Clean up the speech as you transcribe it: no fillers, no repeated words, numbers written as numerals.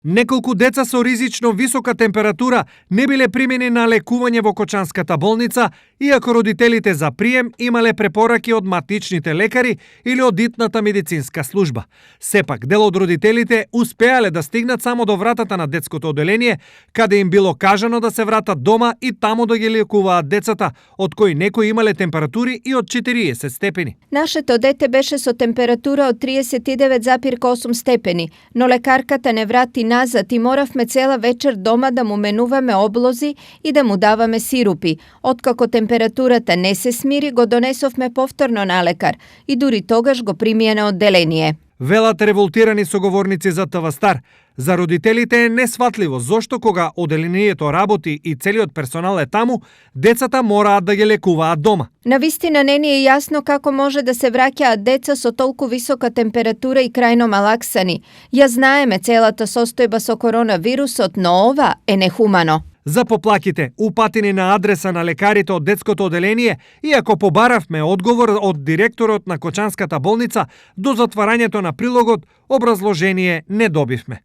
Неколку деца со ризично висока температура не биле примени на лекување во Кочанската болница, иако родителите за прием имале препораки од матичните лекари или од итната медицинска служба. Сепак, дел од родителите успеале да стигнат само до вратата на детското оделение, каде им било кажано да се вратат дома и таму да ги лекуваат децата, од кои некои имале температури и од 40 степени. Нашето дете беше со температура од 39,8 степени, но лекарката не врати назад и моравме цела вечер дома да му менуваме облози и да му даваме сирупи. Откако температурата не се смири, го донесовме повторно на лекар и дури тогаш го примија на одделение. Велат револтирани соговорници за ТВ Стар. За родителите е несватливо зошто кога оделението работи и целиот персонал е таму, децата мораат да ги лекуваат дома. Навистина не ни е јасно како може да се враќаат деца со толку висока температура и крајно малаксани. Ја знаеме целата состојба со коронавирусот, но ова е нехумано. За поплаките, упатени на адреса на лекарите од детското оделение, иако побаравме одговор од директорот на Кочанската болница, до затварањето на прилогот образложение не добивме.